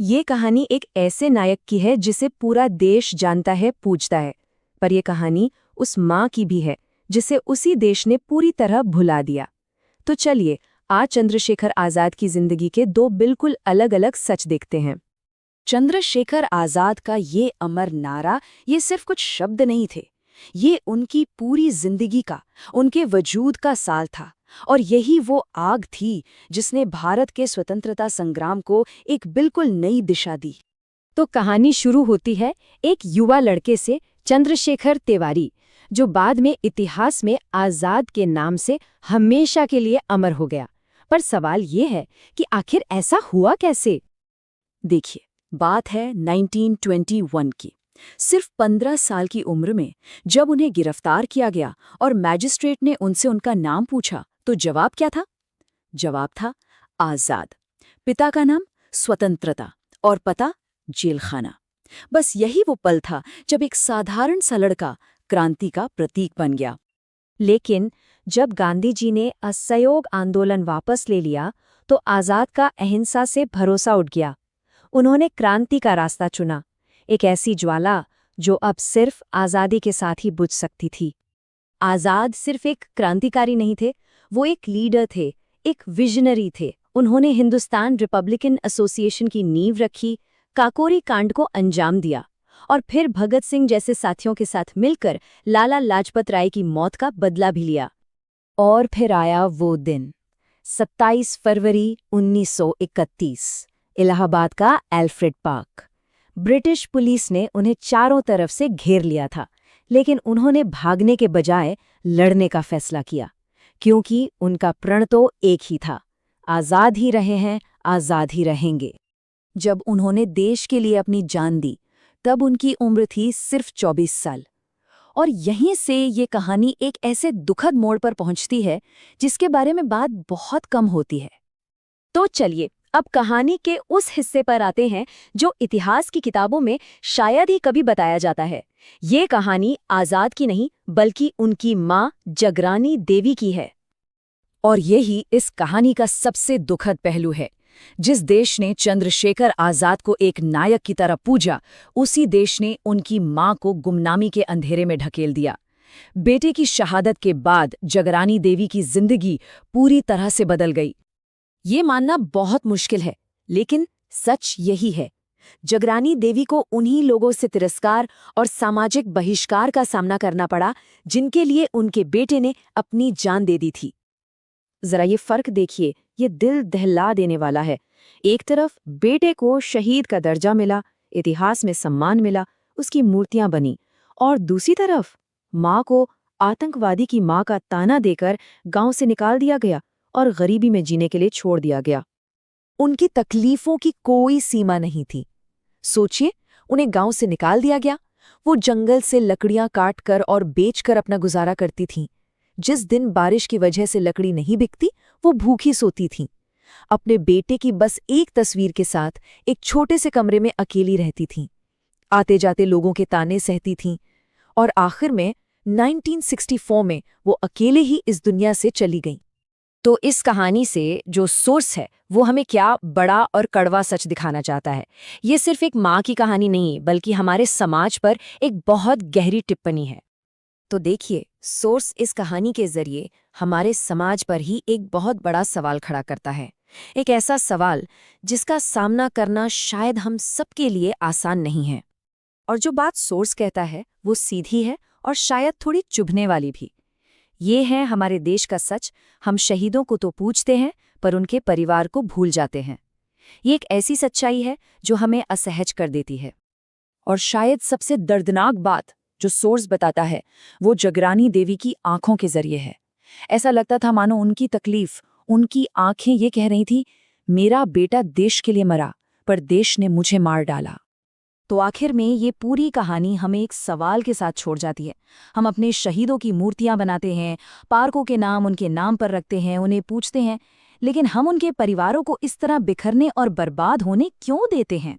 ये कहानी एक ऐसे नायक की है जिसे पूरा देश जानता है, पूजता है। पर यह कहानी उस माँ की भी है जिसे उसी देश ने पूरी तरह भुला दिया। तो चलिए आज चंद्रशेखर आजाद की जिंदगी के दो बिल्कुल अलग अलग सच देखते हैं। चंद्रशेखर आजाद का ये अमर नारा ये सिर्फ कुछ शब्द नहीं थे, ये उनकी पूरी जिंदगी का, उनके वजूद का साल था। और यही वो आग थी जिसने भारत के स्वतंत्रता संग्राम को एक बिल्कुल नई दिशा दी। तो कहानी शुरू होती है एक युवा लड़के से, चंद्रशेखर तिवारी, जो बाद में इतिहास में आजाद के नाम से हमेशा के लिए अमर हो गया। पर सवाल ये है कि आखिर ऐसा हुआ कैसे। देखिए, बात है 1921 की। सिर्फ 15 साल की उम्र में जब उन्हें गिरफ्तार किया गया और मैजिस्ट्रेट ने उनसे उनका नाम पूछा, तो जवाब क्या था? जवाब था आजाद। पिता का नाम स्वतंत्रता और पता जेलखाना। बस यही वो पल था जब एक साधारण सा लड़का क्रांति का प्रतीक बन गया। लेकिन जब गांधी जी ने असहयोग आंदोलन वापस ले लिया तो आजाद का अहिंसा से भरोसा उठ गया। उन्होंने क्रांति का रास्ता चुना, एक ऐसी ज्वाला जो अब सिर्फ आज़ादी के साथ ही बुझ सकती थी। आज़ाद सिर्फ एक क्रांतिकारी नहीं थे, वो एक लीडर थे, एक विजनरी थे। उन्होंने हिंदुस्तान रिपब्लिकन एसोसिएशन की नींव रखी, काकोरी कांड को अंजाम दिया और फिर भगत सिंह जैसे साथियों के साथ मिलकर लाला लाजपत राय की मौत का बदला भी लिया। और फिर आया वो दिन, 27 फरवरी 1931, इलाहाबाद का एल्फ्रेड पार्क। ब्रिटिश पुलिस ने उन्हें चारों तरफ से घेर लिया था, लेकिन उन्होंने भागने के बजाय लड़ने का फैसला किया, क्योंकि उनका प्रण तो एक ही था, आज़ाद ही रहे हैं, आज़ाद ही रहेंगे। जब उन्होंने देश के लिए अपनी जान दी, तब उनकी उम्र थी सिर्फ 24 साल। और यहीं से ये कहानी एक ऐसे दुखद मोड़ पर पहुंचती है जिसके बारे में बात बहुत कम होती है। तो चलिए अब कहानी के उस हिस्से पर आते हैं जो इतिहास की किताबों में शायद ही कभी बताया जाता है। ये कहानी आजाद की नहीं बल्कि उनकी माँ जगरानी देवी की है। और यही इस कहानी का सबसे दुखद पहलू है। जिस देश ने चंद्रशेखर आजाद को एक नायक की तरह पूजा, उसी देश ने उनकी माँ को गुमनामी के अंधेरे में ढकेल दिया। बेटे की शहादत के बाद जगरानी देवी की जिंदगी पूरी तरह से बदल गई। ये मानना बहुत मुश्किल है, लेकिन सच यही है। जगरानी देवी को उन्हीं लोगों से तिरस्कार और सामाजिक बहिष्कार का सामना करना पड़ा जिनके लिए उनके बेटे ने अपनी जान दे दी थी। जरा ये फर्क देखिए, ये दिल दहला देने वाला है। एक तरफ बेटे को शहीद का दर्जा मिला, इतिहास में सम्मान मिला, उसकी मूर्तियां बनी, और दूसरी तरफ माँ को आतंकवादी की माँ का ताना देकर गांव से निकाल दिया गया और गरीबी में जीने के लिए छोड़ दिया गया। उनकी तकलीफों की कोई सीमा नहीं थी। सोचिए, उन्हें गांव से निकाल दिया गया, वो जंगल से लकड़ियां काटकर और बेचकर अपना गुजारा करती थीं। जिस दिन बारिश की वजह से लकड़ी नहीं बिकती, वो भूखी सोती थीं। अपने बेटे की बस एक तस्वीर के साथ एक छोटे से कमरे में अकेली रहती थीं। आते जाते लोगों के ताने सहती थीं और आखिर में 1964 में वो अकेले ही इस दुनिया से चली गईं। तो इस कहानी से जो सोर्स है वो हमें क्या बड़ा और कड़वा सच दिखाना चाहता है। ये सिर्फ एक माँ की कहानी नहीं बल्कि हमारे समाज पर एक बहुत गहरी टिप्पणी है। तो देखिए, सोर्स इस कहानी के जरिए हमारे समाज पर ही एक बहुत बड़ा सवाल खड़ा करता है। एक ऐसा सवाल जिसका सामना करना शायद हम सबके लिए आसान नहीं है। और जो बात सोर्स कहता है वो सीधी है और शायद थोड़ी चुभने वाली भी। ये है हमारे देश का सच। हम शहीदों को तो पूजते हैं पर उनके परिवार को भूल जाते हैं। ये एक ऐसी सच्चाई है जो हमें असहज कर देती है। और शायद सबसे दर्दनाक बात जो सोर्स बताता है वो जगरानी देवी की आंखों के जरिए है। ऐसा लगता था मानो उनकी तकलीफ, उनकी आंखें ये कह रही थी, मेरा बेटा देश के लिए मरा पर देश ने मुझे मार डाला। तो आखिर में ये पूरी कहानी हमें एक सवाल के साथ छोड़ जाती है। हम अपने शहीदों की मूर्तियां बनाते हैं, पार्कों के नाम उनके नाम पर रखते हैं, उन्हें पूजते हैं, लेकिन हम उनके परिवारों को इस तरह बिखरने और बर्बाद होने क्यों देते हैं?